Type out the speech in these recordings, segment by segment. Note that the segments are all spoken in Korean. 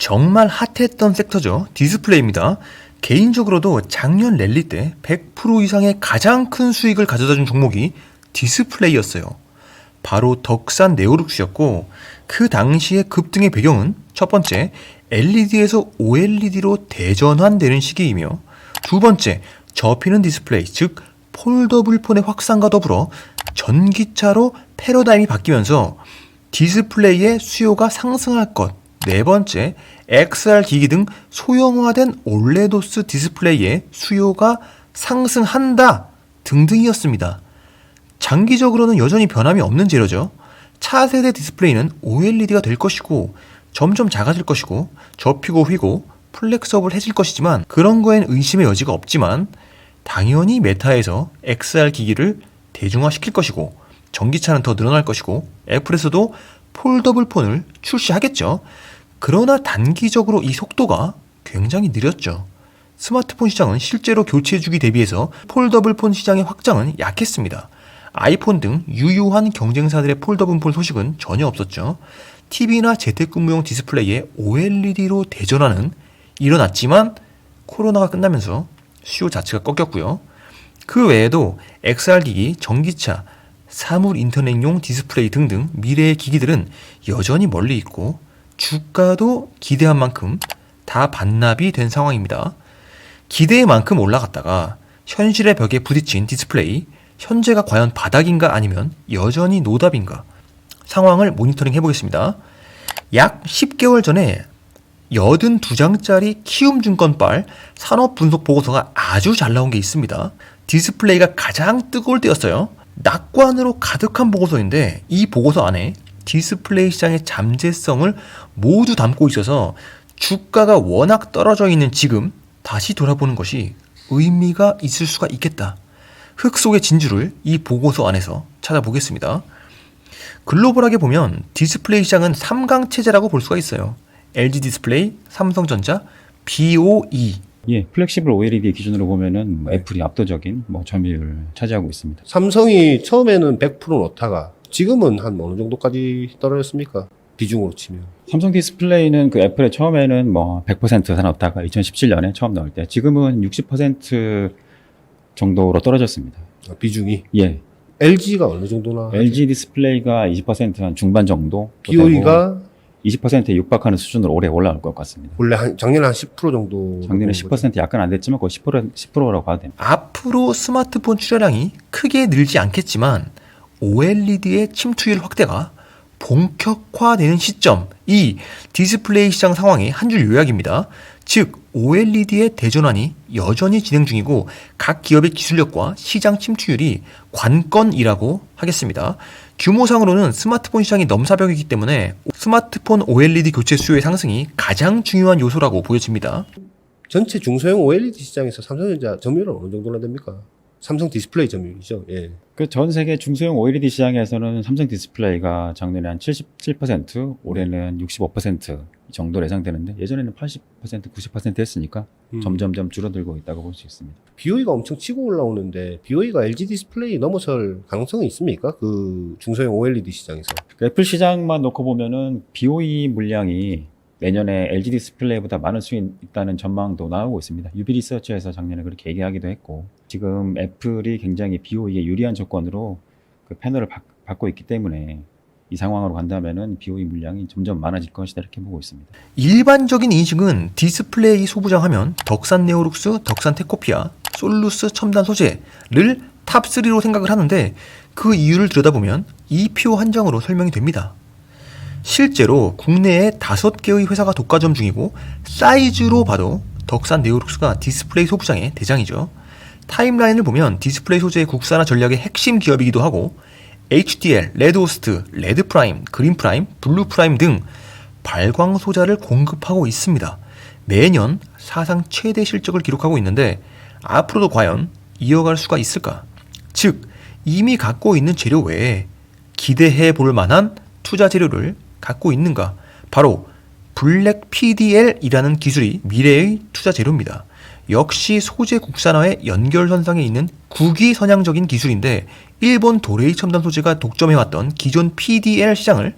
정말 핫했던 섹터죠. 디스플레이입니다. 개인적으로도 작년 랠리 때 100% 이상의 가장 큰 수익을 가져다준 종목이 디스플레이였어요. 바로 덕산 네오룩스였고 그 당시의 급등의 배경은 첫 번째, LED에서 OLED로 대전환되는 시기이며 두 번째, 접히는 디스플레이, 즉 폴더블 폰의 확산과 더불어 전기차로 패러다임이 바뀌면서 디스플레이의 수요가 상승할 것. 네 번째, XR 기기 등 소형화된 올레도스 디스플레이의 수요가 상승한다 등등이었습니다. 장기적으로는 여전히 변함이 없는 재료죠. 차세대 디스플레이는 OLED가 될 것이고 점점 작아질 것이고 접히고 휘고 플렉서블해질 것이지만 그런 거엔 의심의 여지가 없지만 당연히 메타에서 XR 기기를 대중화시킬 것이고 전기차는 더 늘어날 것이고 애플에서도 폴더블 폰을 출시하겠죠. 그러나 단기적으로 이 속도가 굉장히 느렸죠. 스마트폰 시장은 실제로 교체 주기 대비해서 폴더블 폰 시장의 확장은 약했습니다. 아이폰 등 유효한 경쟁사들의 폴더블 폰 소식은 전혀 없었죠. TV나 재택근무용 디스플레이에 OLED로 대전환은 일어났지만 코로나가 끝나면서 수요 자체가 꺾였고요. 그 외에도 XR 기기, 전기차, 사물 인터넷용 디스플레이 등등 미래의 기기들은 여전히 멀리 있고 주가도 기대한 만큼 다 반납이 된 상황입니다. 기대의 만큼 올라갔다가 현실의 벽에 부딪힌 디스플레이, 현재가 과연 바닥인가 아니면 여전히 노답인가 상황을 모니터링 해보겠습니다. 약 10개월 전에 82장짜리 키움증권발 산업분석보고서가 아주 잘 나온 게 있습니다. 디스플레이가 가장 뜨거울 때였어요. 낙관으로 가득한 보고서인데 이 보고서 안에 디스플레이 시장의 잠재성을 모두 담고 있어서 주가가 워낙 떨어져 있는 지금 다시 돌아보는 것이 의미가 있을 수가 있겠다. 흙 속의 진주를 이 보고서 안에서 찾아보겠습니다. 글로벌하게 보면 디스플레이 시장은 3강 체제라고 볼 수가 있어요. LG 디스플레이, 삼성전자, BOE. 예, 플렉시블 OLED 기준으로 보면은 애플이 압도적인 점유율을 차지하고 있습니다. 삼성이 처음에는 100% 놓다가 지금은 한 어느 정도까지 떨어졌습니까? 비중으로 치면. 삼성 디스플레이는 그 애플에 처음에는 100% 사놨다가 2017년에 처음 나올 때 지금은 60% 정도로 떨어졌습니다. 아, 비중이? 예. LG가 어느 정도나? LG 디스플레이가 20%한 중반 정도. BOE가 20%에 육박하는 수준으로 올해 올라올 것 같습니다. 원래 작년에 한 10% 정도. 작년에 10% 약간 안 됐지만 거의 10%라고 봐도 됩니다. 앞으로 스마트폰 출하량이 크게 늘지 않겠지만 OLED의 침투율 확대가 본격화되는 시점, 이 디스플레이 시장 상황의 한 줄 요약입니다. 즉 OLED의 대전환이 여전히 진행 중이고 각 기업의 기술력과 시장 침투율이 관건이라고 하겠습니다. 규모상으로는 스마트폰 시장이 넘사벽이기 때문에 스마트폰 OLED 교체 수요의 상승이 가장 중요한 요소라고 보여집니다. 전체 중소형 OLED 시장에서 삼성전자 점유율은 어느 정도나 됩니까? 삼성 디스플레이 점유율이죠. 예. 그 전 세계 중소형 OLED 시장에서는 삼성 디스플레이가 작년에 한 77%, 올해는 65% 정도로 예상되는데 예전에는 80%, 90% 했으니까 점점점 줄어들고 있다고 볼 수 있습니다. BOE가 엄청 치고 올라오는데 BOE가 LG 디스플레이 넘어설 가능성이 있습니까? 그 중소형 OLED 시장에서. 그 애플 시장만 놓고 보면은 BOE 물량이 내년에 LG 디스플레이보다 많을 수 있다는 전망도 나오고 있습니다. 유비 리서치에서 작년에 그렇게 얘기하기도 했고 지금 애플이 굉장히 BOE에 유리한 조건으로 그 패널을 받고 있기 때문에 이 상황으로 간다면은 BOE 물량이 점점 많아질 것이다 이렇게 보고 있습니다. 일반적인 인식은 디스플레이 소부장 하면 덕산 네오룩스, 덕산 테코피아, 솔루스 첨단 소재를 탑3로 생각을 하는데 그 이유를 들여다보면 이 표 한 장으로 설명이 됩니다. 실제로 국내에 5개의 회사가 독과점 중이고 사이즈로 봐도 덕산 네오룩스가 디스플레이 소부장의 대장이죠. 타임라인을 보면 디스플레이 소재의 국산화 전략의 핵심 기업이기도 하고 HDL, 레드호스트, 레드프라임, 그린프라임, 블루프라임 등 발광 소자를 공급하고 있습니다. 매년 사상 최대 실적을 기록하고 있는데 앞으로도 과연 이어갈 수가 있을까? 즉 이미 갖고 있는 재료 외에 기대해 볼 만한 투자 재료를 갖고 있는가? 바로 블랙 PDL이라는 기술이 미래의 투자 재료입니다. 역시 소재 국산화의 연결선상에 있는 국위선양적인 기술인데 일본 도레이 첨단 소재가 독점해왔던 기존 PDL 시장을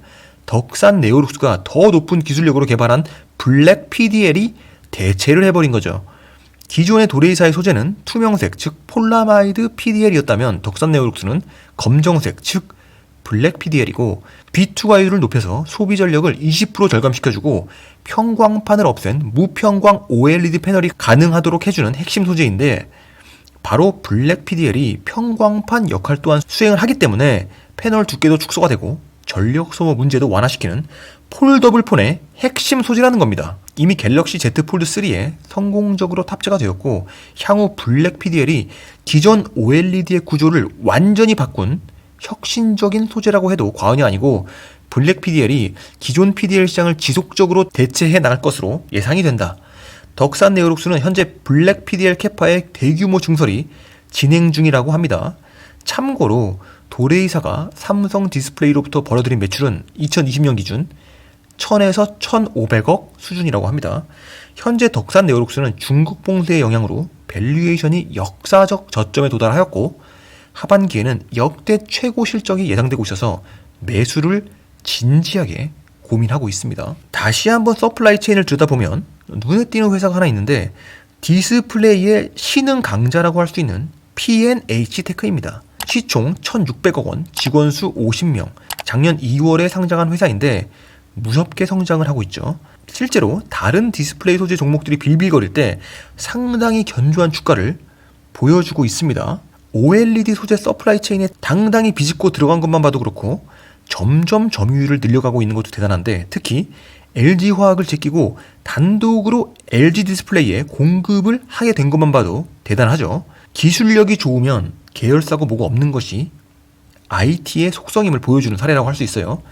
덕산 네오룩스가 더 높은 기술력으로 개발한 블랙 PDL이 대체를 해버린 거죠. 기존의 도레이사의 소재는 투명색, 즉 폴라마이드 PDL이었다면 덕산 네오룩스는 검정색, 즉 블랙 PDL이고 비투가이드를 높여서 소비 전력을 20% 절감시켜주고 평광판을 없앤 무평광 OLED 패널이 가능하도록 해주는 핵심 소재인데, 바로 블랙 PDL이 평광판 역할 또한 수행을 하기 때문에 패널 두께도 축소가 되고 전력 소모 문제도 완화시키는 폴더블 폰의 핵심 소재라는 겁니다. 이미 갤럭시 Z 폴드 3에 성공적으로 탑재가 되었고, 향후 블랙 PDL이 기존 OLED의 구조를 완전히 바꾼 혁신적인 소재라고 해도 과언이 아니고, 블랙 PDL이 기존 PDL 시장을 지속적으로 대체해 나갈 것으로 예상이 된다. 덕산 네오룩스는 현재 블랙 PDL 캐파의 대규모 증설이 진행 중이라고 합니다. 참고로 도레이사가 삼성 디스플레이로부터 벌어들인 매출은 2020년 기준 1000에서 1500억 수준이라고 합니다. 현재 덕산 네오룩스는 중국 봉쇄의 영향으로 밸류에이션이 역사적 저점에 도달하였고, 하반기에는 역대 최고 실적이 예상되고 있어서 매수를 진지하게 고민하고 있습니다. 다시 한번 서플라이 체인을 들여다보면 눈에 띄는 회사가 하나 있는데, 디스플레이의 신흥 강자라고 할 수 있는 P&H 테크입니다. 시총 1,600억 원, 직원 수 50명, 작년 2월에 상장한 회사인데 무섭게 성장을 하고 있죠. 실제로 다른 디스플레이 소재 종목들이 빌빌거릴 때 상당히 견조한 주가를 보여주고 있습니다. OLED 소재 서플라이 체인에 당당히 비집고 들어간 것만 봐도 그렇고 점점 점유율을 늘려가고 있는 것도 대단한데, 특히 LG화학을 제끼고 단독으로 LG 디스플레이에 공급을 하게 된 것만 봐도 대단하죠. 기술력이 좋으면 계열사고 뭐가 없는 것이 IT의 속성임을 보여주는 사례라고 할 수 있어요.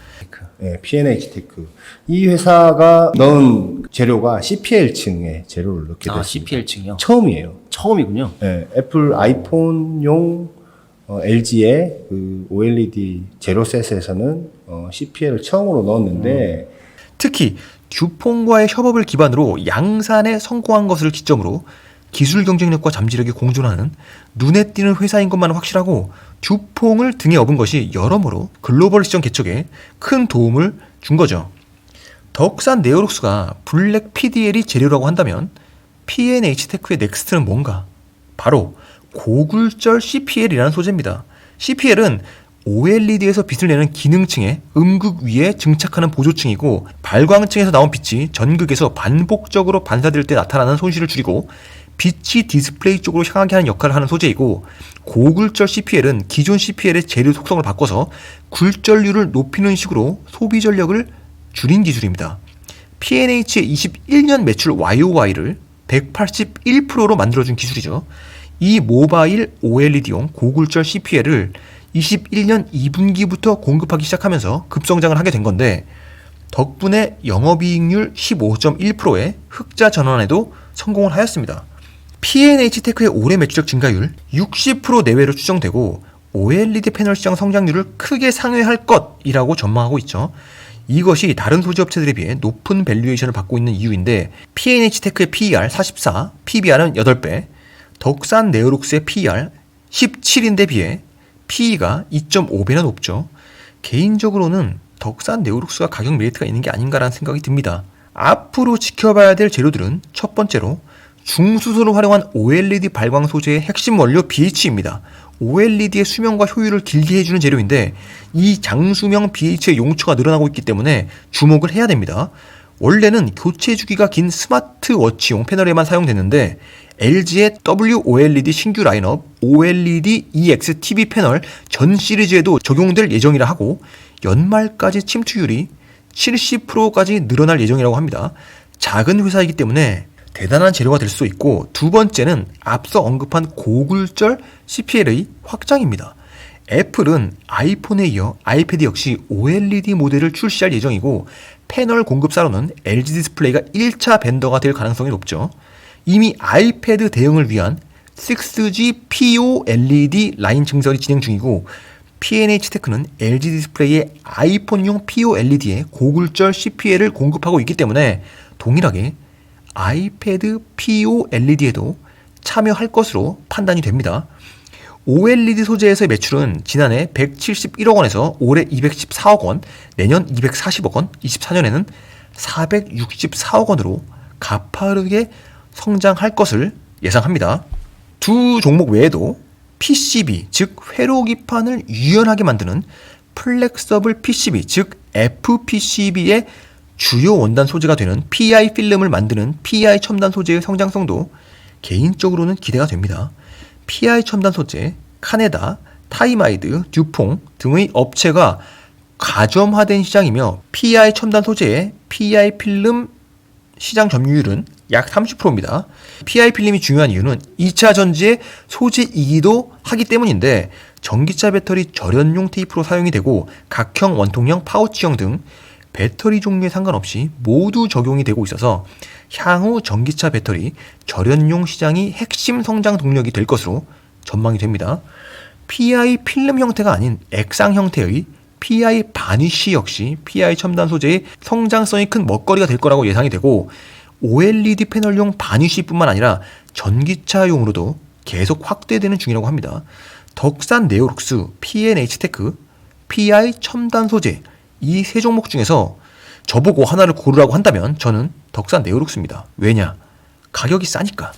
네, P&H 테크. 이 회사가 넣은 재료가 CPL층의 재료를 넣게 됐습니다. CPL층이요? 처음이에요. 처음이군요. 네, 애플 아이폰용 LG의 그 OLED 제로셋에서는 CPL을 처음으로 넣었는데, 특히 듀퐁과의 협업을 기반으로 양산에 성공한 것을 기점으로 기술 경쟁력과 잠재력이 공존하는 눈에 띄는 회사인 것만은 확실하고, 듀퐁을 등에 업은 것이 여러모로 글로벌 시장 개척에 큰 도움을 준 거죠. 덕산 네오룩스가 블랙 PDL이 재료라고 한다면 P&H 테크의 넥스트는 뭔가? 바로 고굴절 CPL이라는 소재입니다. CPL은 OLED에서 빛을 내는 기능층의 음극 위에 증착하는 보조층이고, 발광층에서 나온 빛이 전극에서 반복적으로 반사될 때 나타나는 손실을 줄이고 빛이 디스플레이 쪽으로 향하게 하는 역할을 하는 소재이고, 고굴절 CPL은 기존 CPL의 재료 속성을 바꿔서 굴절률을 높이는 식으로 소비 전력을 줄인 기술입니다. P&H의 21년 매출 YOY를 181%로 만들어준 기술이죠. 이 모바일 OLED용 고굴절 CPL을 21년 2분기부터 공급하기 시작하면서 급성장을 하게 된 건데, 덕분에 영업이익률 15.1%의 흑자 전환에도 성공을 하였습니다. P&H 테크의 올해 매출액 증가율 60% 내외로 추정되고 OLED 패널 시장 성장률을 크게 상회할 것이라고 전망하고 있죠. 이것이 다른 소재 업체들에 비해 높은 밸류에이션을 받고 있는 이유인데, P&H 테크의 PER 44, PBR은 8배, 덕산 네오룩스의 PER 17인데 비해 PE가 2.5배나 높죠. 개인적으로는 덕산 네오룩스가 가격 메리트가 있는 게 아닌가라는 생각이 듭니다. 앞으로 지켜봐야 될 재료들은 첫 번째로 중수소를 활용한 OLED 발광 소재의 핵심 원료 BH입니다. OLED의 수명과 효율을 길게 해주는 재료인데, 이 장수명 BH의 용처가 늘어나고 있기 때문에 주목을 해야 됩니다. 원래는 교체 주기가 긴 스마트워치용 패널에만 사용됐는데, LG의 WOLED 신규 라인업 OLED EX TV 패널 전 시리즈에도 적용될 예정이라 하고, 연말까지 침투율이 70%까지 늘어날 예정이라고 합니다. 작은 회사이기 때문에 대단한 재료가 될 수 있고, 두 번째는 앞서 언급한 고굴절 CPL의 확장입니다. 애플은 아이폰에 이어 아이패드 역시 OLED 모델을 출시할 예정이고, 패널 공급사로는 LG 디스플레이가 1차 벤더가 될 가능성이 높죠. 이미 아이패드 대응을 위한 6G POLED 라인 증설이 진행 중이고, P&H 테크는 LG 디스플레이의 아이폰용 POLED에 고굴절 CPL을 공급하고 있기 때문에 동일하게 아이패드 POLED에도 참여할 것으로 판단이 됩니다. OLED 소재에서의 매출은 지난해 171억 원에서 올해 214억 원, 내년 240억 원, 24년에는 464억 원으로 가파르게 성장할 것을 예상합니다. 두 종목 외에도 PCB, 즉 회로기판을 유연하게 만드는 플렉서블 PCB, 즉 FPCB의 주요 원단 소재가 되는 PI 필름을 만드는 PI 첨단 소재의 성장성도 개인적으로는 기대가 됩니다. PI 첨단 소재, 카네다, 타이마이드, 듀퐁 등의 업체가 가점화된 시장이며 PI 첨단 소재의 PI 필름 시장 점유율은 약 30%입니다. PI 필름이 중요한 이유는 2차 전지의 소재이기도 하기 때문인데 전기차 배터리 절연용 테이프로 사용이 되고 각형, 원통형, 파우치형 등 배터리 종류에 상관없이 모두 적용이 되고 있어서 향후 전기차 배터리 절연용 시장이 핵심 성장 동력이 될 것으로 전망이 됩니다. PI 필름 형태가 아닌 액상 형태의 PI 바니쉬 역시 PI 첨단 소재의 성장성이 큰 먹거리가 될 거라고 예상이 되고 OLED 패널용 바니쉬뿐만 아니라 전기차용으로도 계속 확대되는 중이라고 합니다. 덕산 네오룩스, P&H테크, PI 첨단 소재 이 세 종목 중에서 저보고 하나를 고르라고 한다면 저는 덕산 네오룩스입니다. 왜냐? 가격이 싸니까.